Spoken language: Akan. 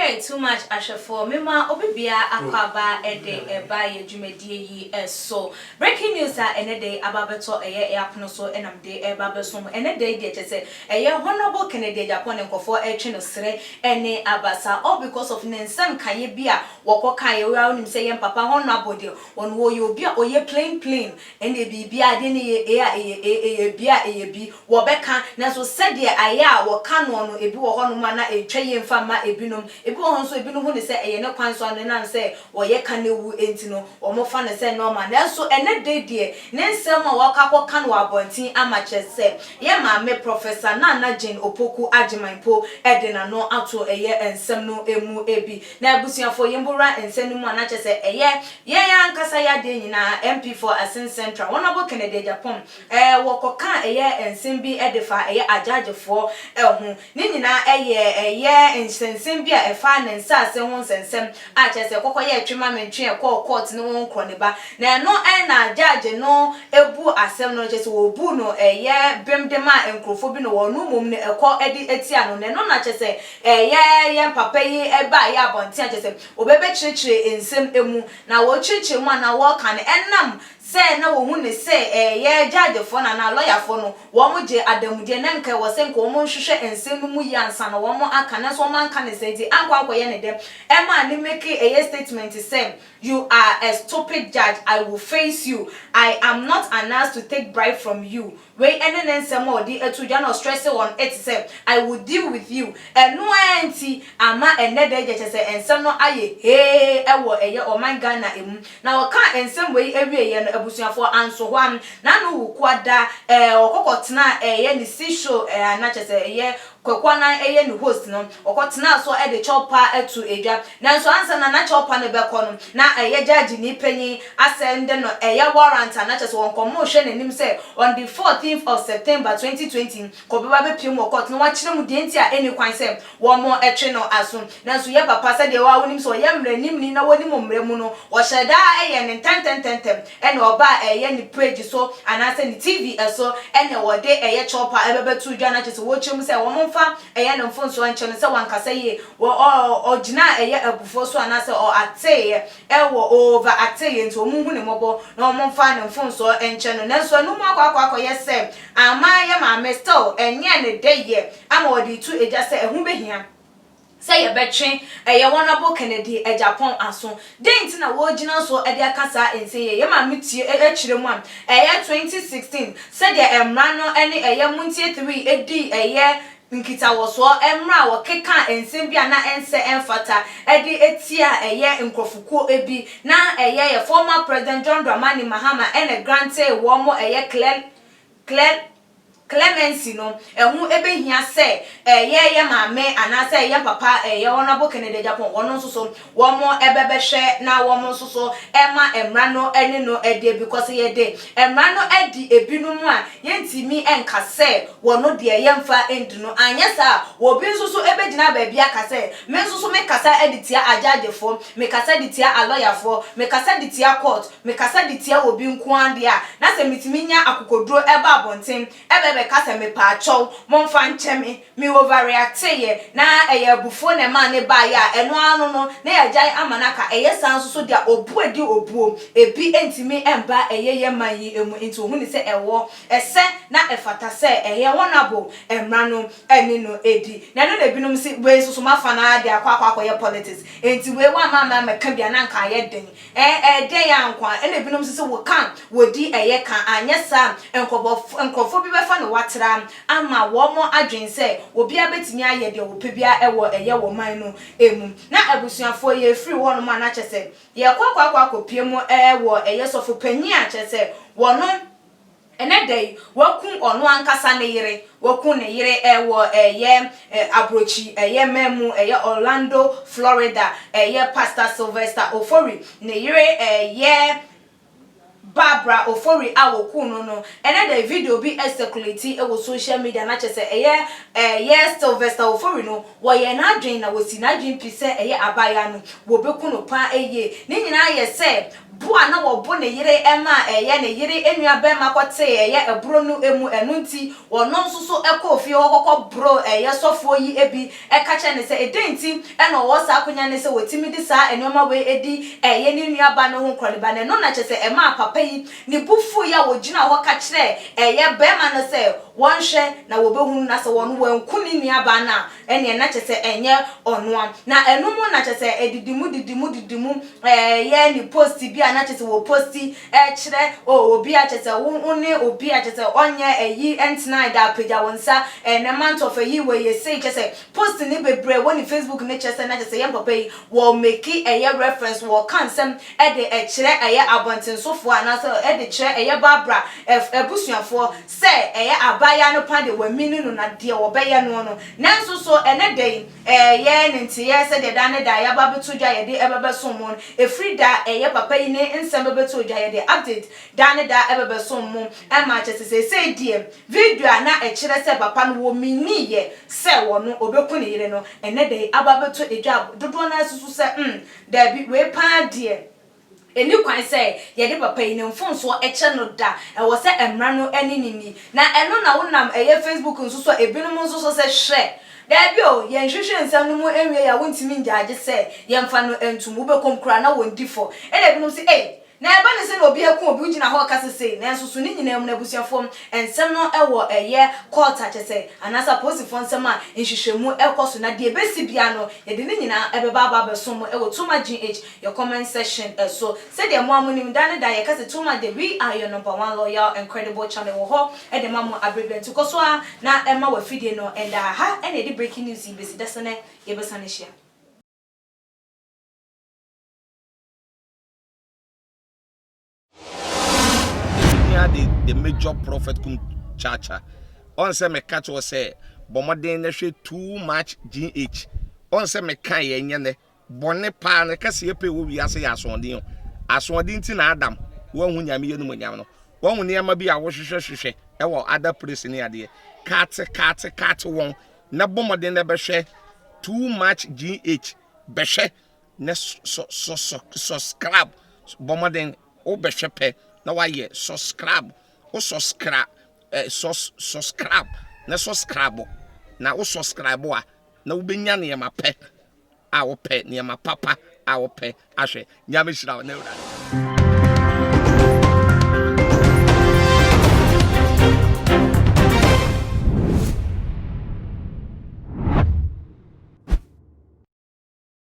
Hey, too much ashafo. Mima obibia akwaba ede eba ye dwumadie yi eso. Breaking news a ene day ababeto eye apono so enamde eba besom ene day de chese eye honorable Kennedy Agyapong nkofo etwe no sere ene abasa all because of nensem kaye bia wokoka ye wa onim se ye papa honorable de on wo ye obi a oye plain ene bibia de ne ye bia eye bi wo beka na so sede aya wo ka no ebi wo hono ma na etwe ye mfa ma ebinom ebi wo honso ebi no hu ne se eye ne kwan so na se woye ka na wu enti no wo mo fa ne se normal na so ene de ne nsem a wo ka koka no abontin amache se ye ma me professor na Jane opoku agimanpo edena no ato eye ensem no emu ebi na abusuafo yembura ensem no mu anache se eye ye ya nkasa ya de nyina MP for Asin Central honorable Kennedy Agyapong wo koka eye ensem bi edefa eye ajagefo hu ni nyina eye ensem bi a efa na nsase ho nsensem a chese kokoye atwema mentwe e court no won kro ne ba na no na judge no ebu asem no chese wo bu no eye bemdema enkrofo bi no wonu mum ne eko edi etia no ne no na chese ye papa yi eba ya abontia chese obebe chirechire ensem emu na wo chirechire mu na wo kan enam se na wo hu ne se ye judge fo na lawyer fo no wo mo je adamude na nka wo se nka wo mo hwehwe ensem mu yi ansa na wo mo aka na so man kan se di ankwa ye ne dem ema ni make a statement say you are a stupid judge. I will face you. I am not announced to take bribe from you. Wait, and then some more the to no stress on it say I will deal with you. And no auntie ama and net say and some no aye hey or my Ghana now can't in some way every year abusia for answer one nanu kwada okokotna any show na say yeah kwakwana eye ni host no okotena so e de chopper etu edwa nanso ansa na chopper no beko no na eye judge ni panyi asend no eye warrant na chese won komo hwe nanim say on the 14th of September 2020 ko beba be piem okot no wa kire mu de ntia eni kwan say wo mo etwe no aso nanso ye papa say de wa wonim so ye mranim ni na wonim mramu no wo hyeda eye ne tentem ene oba eye ni page so anase ni TV so ene wo de eye chopper ebebe tu dwa na chese wo chim say wo eye no mfon so anche no se wankasa ye o gina eye abufo so anase o ateye ewo over ateye nti omunhu ne mobo na omfa ne mfon so enche no nanso anu mu akwa yese amaye ma mestel enye ne deye ama odi tu eja se ehu behia say ye betwe eye honorable Kennedy Agyapong aso dent na wo gina so e de akasa ense ye ma metie ekire mu am eye 2016 say de emra no ene eye muntie 3 edi eye nkita woso emra wo keka ensem bia na ense enfata edi etia eye nkrofuko ebi na eye ye former president John Dramani Mahama ene grante wo mo eye Clemency no ehu ebehia se ye maame anase ye papa ye honorable Kennedy Agyapong wono nso wo mo ebebehwe na wo mo nso ema emra no ene no ede because ye de emra no edi ebinum a ye ntimi enkase wono de ye mfa endi no anyesa wo bi nso ebegina ba bia kase me nso me kasa editia ajagefo me kasa ditia aloyafo me kasa ditia court me kasa ditia obi nko ande a na se mitimi nya akokodro eba abonten ebe kasa me pa chow momfa ncheme me overreact ye na eye bufo ne ma ne ba ya eno anu no na ya jai amanaka eye sanso so dia obu edi obuo ebi entimi emba eye ye mayi emu enti ohu ni se ewo ese na efata se eye wonabo emra no eni no edi na no na binom se we so mafa na dia akwa ye politics enti we wa mama meka bia na nka ye den den ya nkwa ena binom se wo kan wodi eye kan anyesa enkofo bi befa no watra ama wo mo adwen se obi abetimi aye de wo pebia ewo eye wo man no emu na abusuafo ye free wo no ma na chese ye kwakwa kopiem ewo eye sofo panyi a chese wono ene dey wakun ono ankasa ne yire wakun ne yire ewo eye abrochi eye memu eye Orlando Florida eye Pastor Sylvester Ofori ne yire eye Barbara Ofori awokunu no ene the video bi circulate e social media na chese eye Sylvester Ofori no wo ye na adwen na wosi na adwen pise eye abaya no wo beku no pa eye ni nyina ye se bua na wo bo ne yire ema eye ne yire enua be ma kwate eye ebro no emu enunti wo no nso so ekọ ofie okọ bro eye sofo yi ebi eka che ne se edenti ena wo sa akonya ne se wotimi di sa enoma we edi eye ne nua ba no ho kwaleba ne no na che se ema papa yi ne bufu ya wo gina ho ka kire eye be ma no se won hwe na wo behunu na se won wanku ne nua ba na ene na che se enye onoa na enumu na che se didimu ye ni post bi na che se wo posti kire obi a che se woni obi a che se onye eyi entina da pagya wonsa na month of eyi we ye say che se post ni bebre woni Facebook ne che se na che se ye papa yi wo make eye reference wo kan sem de kire eye abontensofo ana se de kire eye babra ebusuafo se eye abaya no pa de wa mini no na de wo be ye no no nanso so ene dey ye ntiye se de da ne da ya babeto dwa ye de ebebe somon efri da eye papa yi ne nsem bebeto dwa ye de update da ne da ebebe somon e ma che se die video na e kire se papa no wo mini ye se wo no obeku ne yire no ene dey ababeto edwa dodo na susu se da bi we pa die eni kwan say ye de papa yi ne mfonso eche no da e wo se emra no eni nini na eno na wonam eye Facebook nso so ebinum nso so se hwe da bi o ye nhwehwe nsam no mu enwe ya wontimi njaage se ye mfa no entum wo bekom kra na wondi fo e da binum se na eba ne se na obi eku obi ugina ho kase se na enso so ni nyina mu na busuafo ensem no ewo eye court a chese anasa posifo nsem a nhwehwemu ekoso na de ebesi bia no ye de ni nyina ebeba aba besom ewo tuma gh your comment section so say de mo amunim dan da ye kase tuma de we are your number one loyal incredible channel wo ho e de mamo abreben koso a na ema wa fidie no and ha e na de breaking news ibesi desene ye besane hia. The major prophet kum chacha on say me catch was say bomoden na hwe too much gh on say me kan ye nyene bone pa na kase epe wo wi ase ya asonde nti na adam wo hu nyame ye no nyame no wo hu ne ma bi a wo hwehwehwehwe e wo other place ne ade kat won na bomoden na be hwe too much gh be hwe na subscribe bomoden o be hwe pe na wa ye subscribe o subscribe subscribe na subscribe na o subscribe a na wo benya ne ma pe a wo pe ne ma papa a wo pe ahwe nyame hira na ura